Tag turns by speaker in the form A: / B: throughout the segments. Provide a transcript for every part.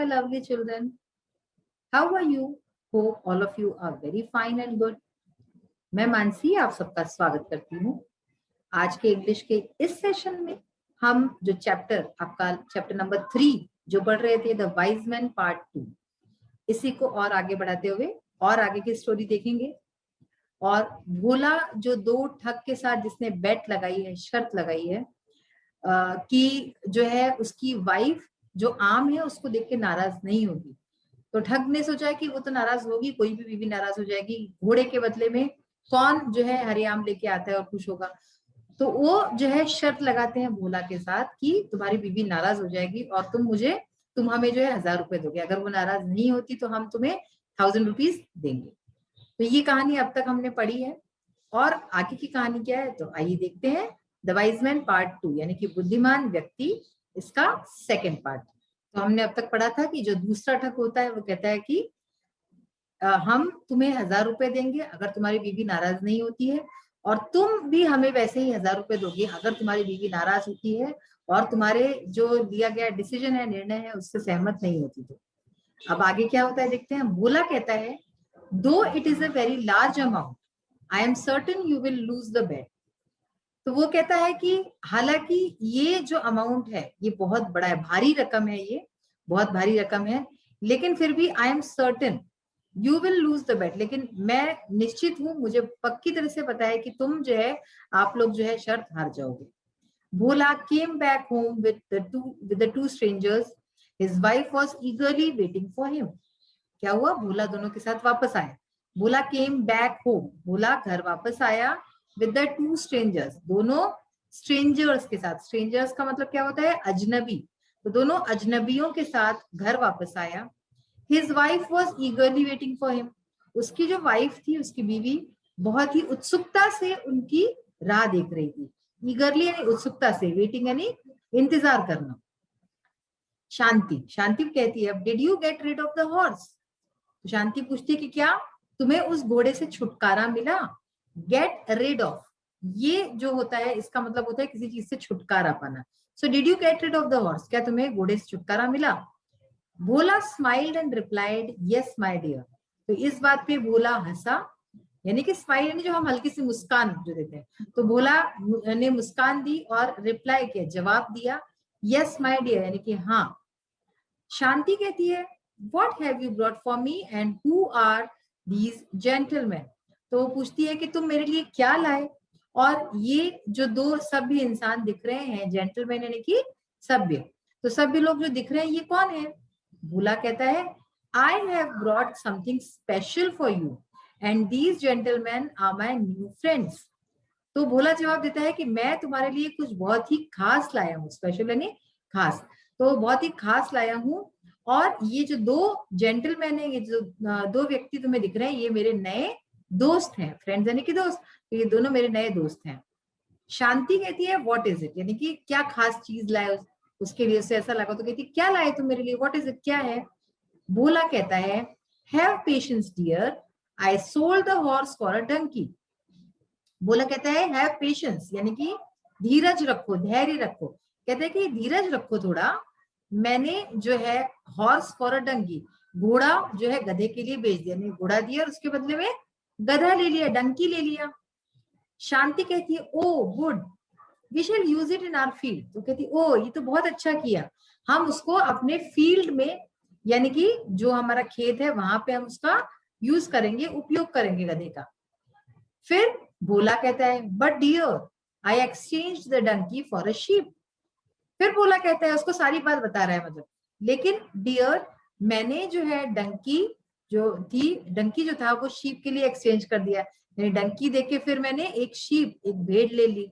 A: my lovely children. How are you? Hope all of you are very fine and good. मैं मानसी आप सबका स्वागत करती हूँ। आज के इंग्लिश के इस सेशन में हम जो चैप्टर नंबर 3 जो पढ़ रहे थे, द वाइज मैन पार्ट 2, इसी को और आगे बढ़ाते हुए और आगे की स्टोरी देखेंगे। और भोला जो दो ठग के साथ जिसने बेट लगाई है, शर्त लगाई है कि जो है उसकी वाइफ जो आम है उसको देख के नाराज नहीं होगी, तो ठग ने सोचा कि वो तो नाराज होगी, कोई भी बीवी नाराज हो जाएगी, घोड़े के बदले में कौन जो है हरे आम लेके आता है और खुश होगा। तो वो जो है शर्त लगाते हैं भोला के साथ कि तुम्हारी बीवी नाराज हो जाएगी और तुम हमें जो है 1000 रुपए दोगे, अगर वो नाराज नहीं होती तो हम तुम्हें 1000 रुपीज देंगे। तो ये कहानी अब तक हमने पढ़ी है और आगे की कहानी क्या है तो आइए देखते हैं। द वाइज मैन पार्ट 2 यानी कि बुद्धिमान व्यक्ति, इसका सेकेंड पार्ट। तो हमने अब तक पढ़ा था कि जो दूसरा ठग होता है वो कहता है कि हम तुम्हें 1000 रुपए देंगे अगर तुम्हारी बीवी नाराज नहीं होती है, और तुम भी हमें वैसे ही 1000 रुपए दोगे अगर तुम्हारी बीवी नाराज होती है और तुम्हारे जो लिया गया डिसीजन है, निर्णय है, उससे सहमत नहीं होती। तो अब आगे क्या होता है देखते हैं। भोला कहता है, though it is a very large amount, I am certain you will lose the bet. तो वो कहता है कि हालांकि ये जो अमाउंट है ये बहुत बड़ा है, भारी रकम है, ये बहुत भारी रकम है, लेकिन फिर भी I am certain you will lose the bet, लेकिन मैं निश्चित हूं, मुझे पक्की तरह से पता है कि तुम जो है, आप लोग जो है शर्त हार जाओगे। Bhola came back home with the two strangers, his wife was eagerly waiting for him. क्या हुआ, भोला दोनों के साथ वापस आया। भोला केम बैक होम, भोला घर वापस आया विद द टू स्ट्रेंजर्स, दोनों स्ट्रेंजर्स के साथ। स्ट्रेंजर्स का मतलब क्या होता है, अजनबी। तो दोनों अजनबियों के साथ घर वापस आया। His wife was ईगरली waiting for him, उसकी जो वाइफ थी, उसकी बीवी बहुत ही उत्सुकता से उनकी राह देख रही थी। ईगरली यानी उत्सुकता से, वेटिंग यानी इंतजार करना। शांति कहती है, did you get rid of the horse. तो शांति पूछती है कि क्या तुम्हें उस घोड़े से छुटकारा मिला। गेट रिड ऑफ, ये जो होता है इसका मतलब होता है किसी चीज से छुटकारा पाना। So did you get rid of the horse, क्या तुम्हें घोड़े से छुटकारा मिला। Bhola smiled and replied, yes my dear. तो इस बात पे भोला हंसा, यानी कि स्माइल यानी जो हम हल्की सी मुस्कान जो देते हैं, तो भोला ने मुस्कान दी और रिप्लाई किया, जवाब दिया, यस माय डियर, यानी कि हाँ। शांति कहती है, what have you brought for me and who are these gentlemen. तो वो पूछती है कि तुम मेरे लिए क्या लाए, और ये जो दो सभ्य इंसान दिख रहे हैं, जेंटलमैन यानी कि सभ्य, तो सभ्य लोग जो दिख रहे हैं ये कौन है। भोला कहता है, I have brought something special for you and these gentlemen are my new friends. तो भोला जवाब देता है कि मैं तुम्हारे लिए कुछ बहुत ही खास लाया हूँ, स्पेशल यानी खास, तो बहुत ही खास लाया हूँ, और ये जो दो जेंटलमैन है, ये जो दो व्यक्ति तुम्हें दिख रहे हैं, ये मेरे नए दोस्त हैं। फ्रेंड्स यानी कि दोस्त, तो ये दोनों मेरे नए दोस्त हैं। शांति कहती है, व्हाट इज इट, यानी कि क्या खास चीज लाए उसके लिए, उससे ऐसा लगा तो कहती क्या लाए तुम मेरे लिए, व्हाट इज इट, क्या है। भोला कहता है, have patience dear, I sold the horse for a donkey. Bhola कहता है, हैव पेशेंस यानी कि धीरज रखो, धैर्य रखो। कहते हैं कि धीरज रखो थोड़ा, मैंने जो है हॉर्स फॉर अ डंकी, घोड़ा जो है गधे के लिए बेच दिया, घोड़ा दिया और उसके बदले में गधा ले लिया, डंकी ले लिया। शांति कहती है, oh good, we shall use it in our field. तो कहती ओ ये तो बहुत अच्छा किया, हम उसको अपने फील्ड में, यानी कि जो हमारा खेत है वहां पे हम उसका यूज करेंगे, उपयोग करेंगे गधे का। फिर भोला कहता है, but dear I exchange the donkey for a sheep. फिर भोला कहता है, उसको सारी बात बता रहा है मतलब, लेकिन डियर मैंने जो है डंकी जो था वो शीप के लिए एक्सचेंज कर दिया, यानी डंकी देके फिर मैंने एक शीप, एक भेड़ ले ली।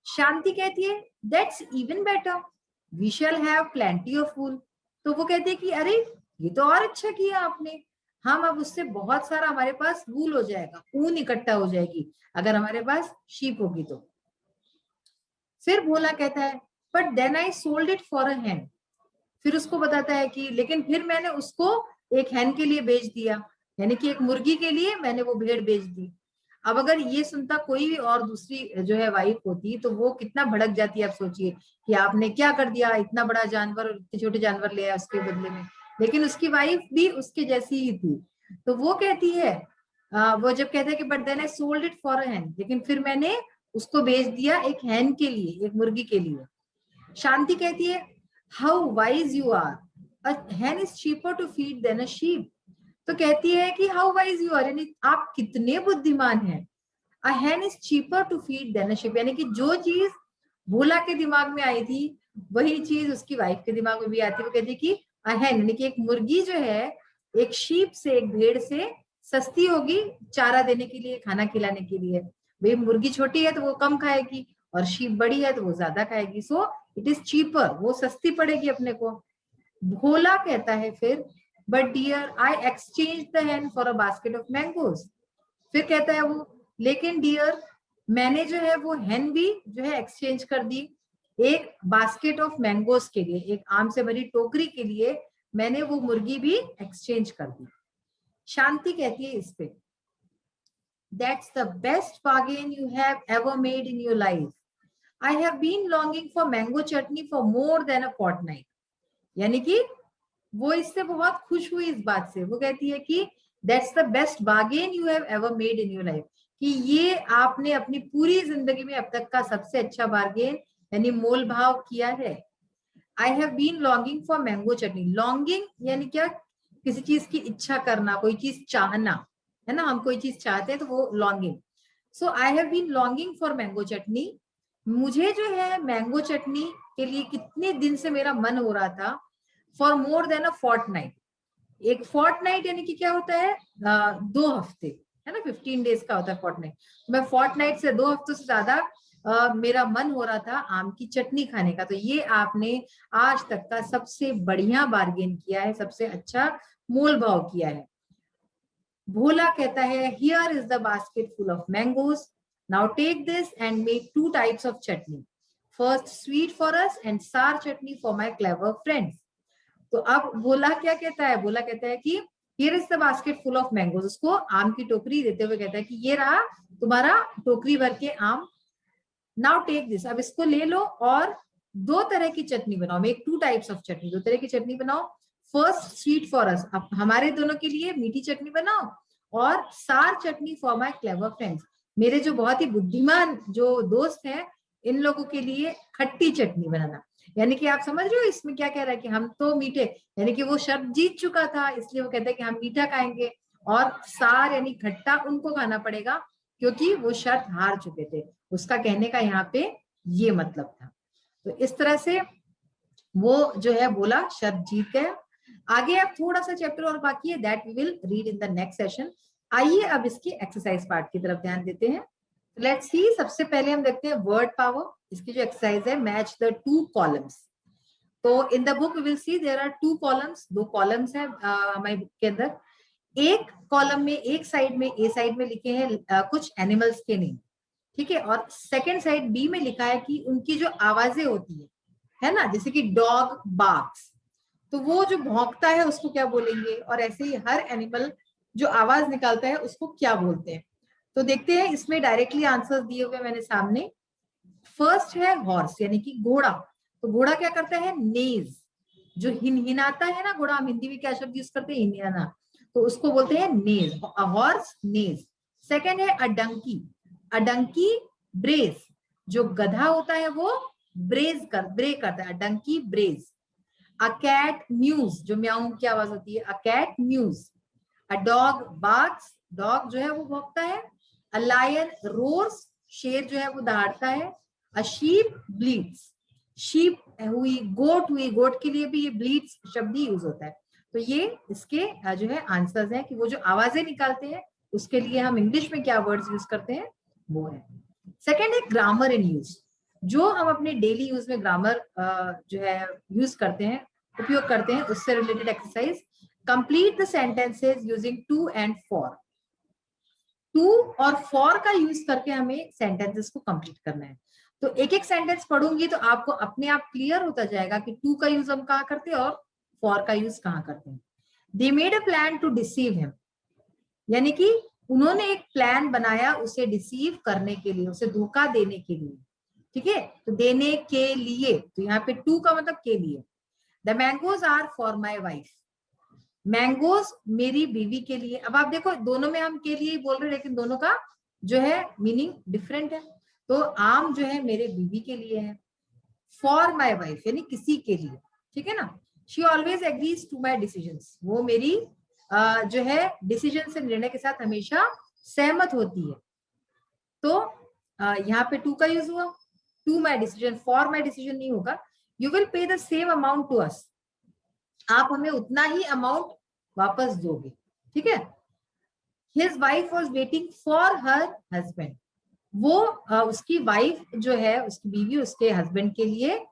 A: शांति कहती है, that's even better, we shall have plenty of wool. तो वो कहते हैं कि अरे ये तो और अच्छा किया आपने, हम अब उससे बहुत सारा हमारे पास वूल हो जाएगा, ऊन इकट्ठा हो जाएगी अगर हमारे पास शीप होगी तो। फिर भोला कहता है, but then I sold it for a hen. फिर उसको बताता है कि लेकिन फिर मैंने उसको एक हैन के लिए बेच दिया, यानी कि एक मुर्गी के लिए मैंने वो भेड़ बेच दी। अब अगर ये सुनता कोई भी और दूसरी जो है वाइफ होती तो वो कितना भड़क जाती है। आप सोचिए कि आपने क्या कर दिया, इतना बड़ा जानवर और इतने छोटे जानवर ले आया उसके बदले में। लेकिन उसकी वाइफ भी उसके जैसी ही थी, तो वो कहती है, वो जब कहता है कि but then I sold it for a hen, लेकिन फिर मैंने उसको बेच दिया एक हैन के लिए, एक मुर्गी के लिए। शांति कहती है, how wise you are, a hen is cheaper to feed than a sheep. तो कहती है कि हाउ वाइज यू आर, यानी आप कितने बुद्धिमान हैं। A hen is cheaper to feed than a sheep, यानी कि जो चीज भोला के दिमाग में आई थी वही चीज उसकी वाइफ के दिमाग में भी आती है। वो कहती है कि अ हैन यानी कि एक मुर्गी जो है एक शीप से, एक भेड़ से सस्ती होगी चारा देने के लिए, खाना खिलाने के लिए। भाई मुर्गी छोटी है तो वो कम खाएगी और शीप बड़ी है तो वो ज्यादा खाएगी, सो इट इज चीपर, वो सस्ती पड़ेगी अपने को। भोला कहता है फिर, but dear I exchange the hen for a basket of mangoes. फिर कहता है वो, लेकिन डियर मैंने जो है वो हैन भी जो है एक्सचेंज कर दी एक बास्केट ऑफ मैंगोज के लिए, एक आम से भरी टोकरी के लिए मैंने वो मुर्गी भी एक्सचेंज कर दी। शांति कहती है इस पे, that's the best bargain you have ever made in your life. I have been longing for mango chutney for more than a fortnight. यानी कि वो इससे बहुत खुश हुई इस बात से। वो कहती है कि that's the best bargain you have ever made in your life, कि ये आपने अपनी पूरी जिंदगी में अब तक का सबसे अच्छा बार्गेन यानी मोल भाव किया है। I have been longing for mango chutney. Longing यानी क्या, किसी चीज की इच्छा करना, कोई चीज चाहना, है ना, हम कोई चीज चाहते हैं तो वो longing. So I have been longing for mango chutney, मुझे जो है मैंगो चटनी के लिए कितने दिन से मेरा मन हो रहा था। For more than a fortnight, एक फोर्टनाइट यानी कि क्या होता है, 2 हफ्ते, है ना, 15 डेज का होता है फोर्टनाइट। मैं फोर्टनाइट से 2 हफ्तों से ज्यादा मेरा मन हो रहा था आम की चटनी खाने का। तो ये आपने आज तक का सबसे बढ़िया बार्गेन किया है, सबसे अच्छा मोल भाव किया है। भोला कहता है, here is the basket full of mangoes, now take this and make 2 types of chutney, first sweet for us and sour chutney for my clever friends. तो अब भोला क्या कहता है, भोला कहता है कि here is the basket full of mangoes, उसको आम की टोकरी देते हुए कहता है कि ये रहा तुम्हारा टोकरी भर के आम, नाउ टेक दिस, अब इसको ले लो और 2 तरह की चटनी बनाओ, मेक 2 टाइप्स ऑफ चटनी, 2 तरह की चटनी बनाओ। फर्स्ट स्वीट फॉर अस, अब हमारे दोनों के लिए मीठी चटनी बनाओ, और सार chutney for my clever friends, मेरे जो बहुत ही बुद्धिमान जो दोस्त हैं इन लोगों के लिए खट्टी चटनी बनाना। यानी कि आप समझ रहे हो इसमें क्या कह रहा है कि हम तो मीठे, यानी कि वो शब्द जीत चुका था इसलिए वो कहता है कि हम मीठा खाएंगे, और सार यानी खट्टा उनको खाना पड़ेगा क्योंकि वो शर्त हार चुके थे। उसका कहने का यहाँ पे ये मतलब था। तो इस तरह से वो जो है बोला, शर्त जीत गया। आगे अब थोड़ा सा चैप्टर और बाकी है, that we will read in the next session. आइए अब इसकी एक्सरसाइज पार्ट की तरफ ध्यान देते हैं। लेट्स सी, सबसे पहले हम देखते हैं वर्ड पावर। इसकी जो एक्सरसाइज है, मैच द 2 कॉलम्स। तो in the book we will see there are 2 columns, 2 columns है हमारी बुक के अंदर। एक कॉलम में, एक साइड में, ए साइड में लिखे हैं कुछ एनिमल्स के नेम, ठीक है, और सेकेंड साइड बी में लिखा है कि उनकी जो आवाजें होती है ना, जैसे कि डॉग बार्क्स, तो वो जो भौंकता है उसको क्या बोलेंगे, और ऐसे ही हर एनिमल जो आवाज निकालता है उसको क्या बोलते हैं। तो देखते हैं, इसमें डायरेक्टली आंसर दिए हुए मैंने सामने। फर्स्ट है हॉर्स यानी कि घोड़ा। तो घोड़ा क्या करता है, नेज, जो हिनहिनाता है ना घोड़ा, हम हिंदी में क्या शब्द यूज करते हैं, हिनहिनाना, तो उसको बोलते हैं नेज, हॉर्स नेज। सेकेंड है अडंकी, अडंकी ब्रेज, जो गधा होता है वो ब्रे करता है, अडंकी ब्रेज। अ कैट म्यूज, जो म्याऊ की आवाज होती है, a cat mews. A dog barks, dog जो है वो भौंकता है। अ लायन रोर्स, शेर जो है वो दहाड़ता है। अ शीप ब्लीड्स, शीप हुई, गोट के लिए भी ये ब्लीड्स शब्द ही यूज होता है। तो ये इसके जो है आंसर्स हैं कि वो जो आवाजें निकालते हैं उसके लिए हम इंग्लिश में क्या वर्ड्स यूज करते हैं, वो है। सेकेंड है ग्रामर इन यूज, जो हम अपने डेली यूज में ग्रामर जो है यूज करते हैं, उपयोग करते हैं, उससे related exercise. Complete the sentences using to and for. To और फॉर का यूज करके हमें सेंटेंसेस को कंप्लीट करना है। तो एक एक सेंटेंस पढ़ूंगी तो आपको अपने आप क्लियर होता जाएगा कि टू का यूज हम कहाँ करते हैं और फॉर का यूज कहाँ करते हैं। They made a plan to deceive him, यानी कि उन्होंने एक प्लान बनाया उसे डिसीव करने के लिए, उसे धोखा देने के लिए, ठीक है। तो देने के लिए, तो यहाँ पे टू का मतलब के लिए। The mangoes are for my wife, mangoes मेरी बीवी के लिए। अब आप देखो दोनों में हम के लिए ही बोल रहे हैं, लेकिन दोनों का जो है मीनिंग डिफरेंट है। तो आम जो है मेरे बीवी के लिए है, फॉर माई वाइफ यानी किसी के लिए, ठीक है ना। She always agrees to my decision, वो मेरी जो है डिसीजन से, निर्णय के साथ हमेशा सहमत होती है। तो यहाँ पे टू का यूज हुआ, to my decision, for my decision नहीं होगा। You will pay the same amount to us, आप हमें उतना ही अमाउंट वापस दोगे, ठीक है। His wife was waiting for her husband, वो उसकी वाइफ जो है, उसकी बीवी उसके हस्बैंड के लिए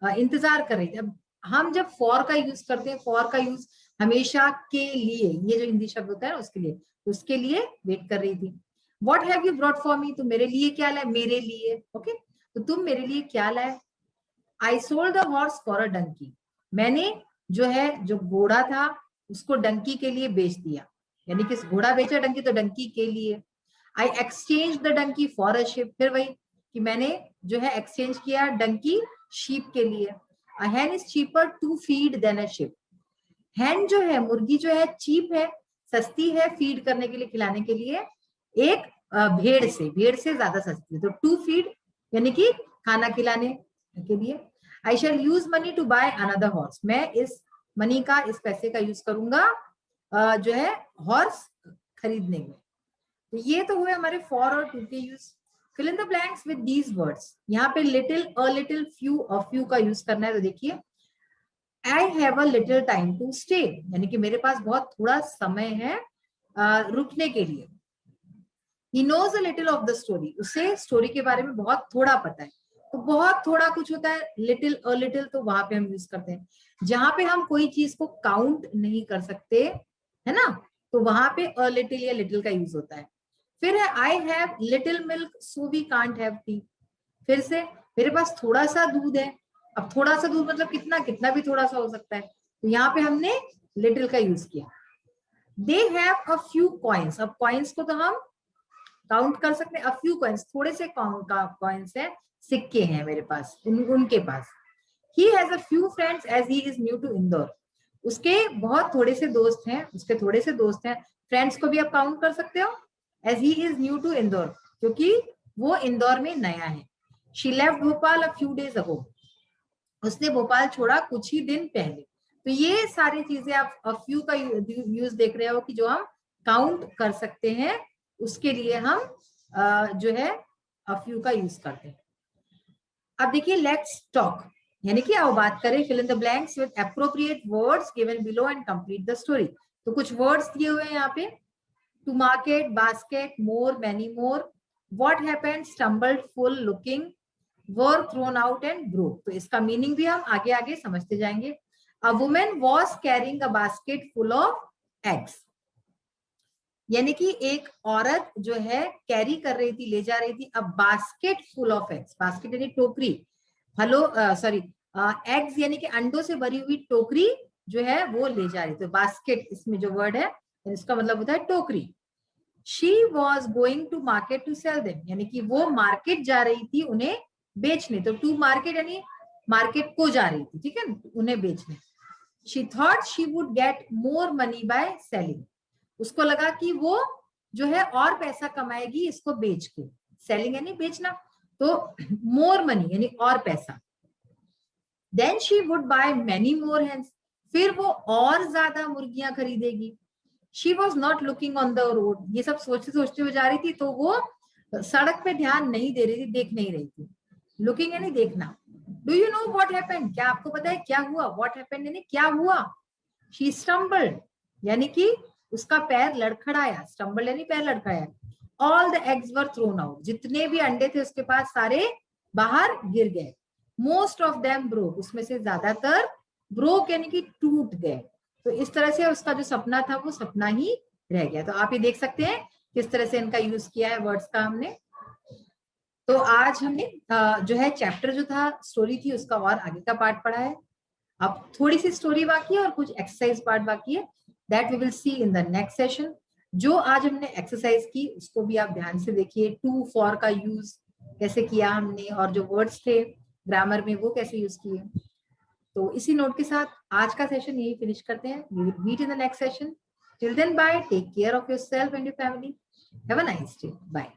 A: इंतजार कर रही थी। अब हम जब फॉर का यूज करते हैं, फॉर का यूज हमेशा के लिए, ये जो हिंदी शब्द होता है ना उसके लिए, उसके लिए वेट कर रही थी। What have you brought for मी, तो मेरे लिए क्या लाए, मेरे लिए, ओके। तो तुम मेरे लिए क्या लाए। I sold the horse for a donkey, मैंने जो है जो घोड़ा था उसको डंकी के लिए बेच दिया, यानी कि घोड़ा बेचा, डंकी तो डंकी के लिए। I exchange the donkey for a sheep, फिर वही कि मैंने जो है एक्सचेंज किया डंकी शीप के लिए। A hen is cheaper to feed than a sheep, hen जो है मुर्गी जो है चीप है, सस्ती है, फीड करने के लिए, खिलाने के लिए, एक भेड़ से ज्यादा सस्ती है। तो टू फीड यानी कि खाना खिलाने के लिए। I shall use money to buy another horse, मैं इस मनी का, इस पैसे का यूज करूंगा जो है हॉर्स खरीदने में। तो ये तो हुए हमारे फॉर और टू के use. Fill in the blanks with these words, यहाँ पे लिटिल, अ लिटिल, फ्यू और फ्यू का यूज करना है। तो देखिए I have a little time to stay, यानी कि मेरे पास बहुत थोड़ा समय है रुकने के लिए। He knows a little of the story, उसे स्टोरी के बारे में बहुत थोड़ा पता है। तो बहुत थोड़ा कुछ होता है, लिटिल, अ लिटिल, तो वहां पे हम यूज करते हैं जहां पे हम कोई चीज को काउंट नहीं कर सकते, है ना। तो वहां पे अ लिटिल या लिटिल का यूज होता है। फिर है I have little milk so we can't have tea, फिर से मेरे पास थोड़ा सा दूध है। अब थोड़ा सा दूध मतलब कितना, कितना भी थोड़ा सा हो सकता है, तो यहाँ पे हमने लिटिल का यूज किया। They have a few coins, अब कॉइन्स को तो हम काउंट कर सकते हैं। अ फ्यू कॉइन्स, थोड़े से कॉइन्स हैं, सिक्के हैं मेरे पास, उनके पास। He has a few friends as he is new to Indore, उसके बहुत थोड़े से दोस्त हैं, उसके थोड़े से दोस्त हैं। फ्रेंड्स को भी आप काउंट कर सकते हो, as he is new to Indore, क्योंकि वो इंदौर में नया है। She left Bhopal a few days ago, उसने भोपाल छोड़ा कुछ ही दिन पहले। तो ये सारी चीजें आप अ फ्यू का यूज देख रहे हो कि जो हम काउंट कर सकते हैं, उसके लिए हम जो है अ फ्यू का यूज करते हैं। अब देखिए लेट्स टॉक, यानी कि आओ बात करें। Fill in the blanks with appropriate words given below and complete the story. तो कुछ वर्ड्स दिए हुए हैं यहाँ पे, to market, basket, more, many more, what happened, stumbled, full, looking, were thrown out and broke. तो इसका मीनिंग भी हम आगे आगे समझते जाएंगे। A woman was carrying a basket full of eggs, यानी कि एक औरत जो है कैरी कर रही थी, ले जा रही थी, अब basket full of eggs, basket यानी टोकरी, फलों सॉरी एग्स यानी कि अंडों से भरी हुई टोकरी जो है वो ले जा रही थी। तो बास्केट इसमें जो वर्ड है इसका मतलब होता है टोकरी। She was going to market to sell them, यानी कि वो मार्केट जा रही थी उन्हें बेचने। तो टू मार्केट यानी मार्केट को जा रही थी, ठीक है, उन्हें बेचने। She thought she would get more money by selling, उसको लगा कि वो जो है और पैसा कमाएगी इसको बेच के, सेलिंग यानी बेचना, तो मोर मनी यानी और पैसा। Then she would buy many more hens, फिर वो और ज्यादा मुर्गियां खरीदेगी। She was not looking on the road, ये सब सोचते सोचते हुए जा रही थी, तो वो सड़क पे ध्यान नहीं दे रही थी, देख नहीं रही थी। लुकिंग यानी देखना। Do you know what happened, क्या आपको पता है क्या हुआ, व्हाट हैपेंड यानी क्या हुआ। शी स्टम्बल्ड यानी कि उसका पैर लड़खड़ाया, स्टम्बल यानी पैर लड़खड़ाया। All the eggs were thrown out, जितने भी अंडे थे उसके पास सारे बाहर गिर गए। मोस्ट ऑफ देम ब्रोक, उसमें से ज्यादातर ब्रोक यानी कि टूट गए। तो इस तरह से उसका जो सपना था वो सपना ही रह गया। तो आप ये देख सकते हैं किस तरह से इनका यूज किया है वर्ड्स का हमने। तो आज हमने जो है चैप्टर जो था, स्टोरी थी, उसका और आगे का पार्ट पढ़ा है। अब थोड़ी सी स्टोरी बाकी है और कुछ एक्सरसाइज पार्ट बाकी है, that we will see in the next session. जो आज हमने एक्सरसाइज की उसको भी आप ध्यान से देखिए, टू फॉर का यूज कैसे किया हमने, और जो वर्ड्स थे ग्रामर में वो कैसे यूज किए। तो इसी नोट के साथ आज का सेशन यही फिनिश करते हैं। We will meet in the next session. Till then bye, take care of yourself and your family. Have a nice day, bye.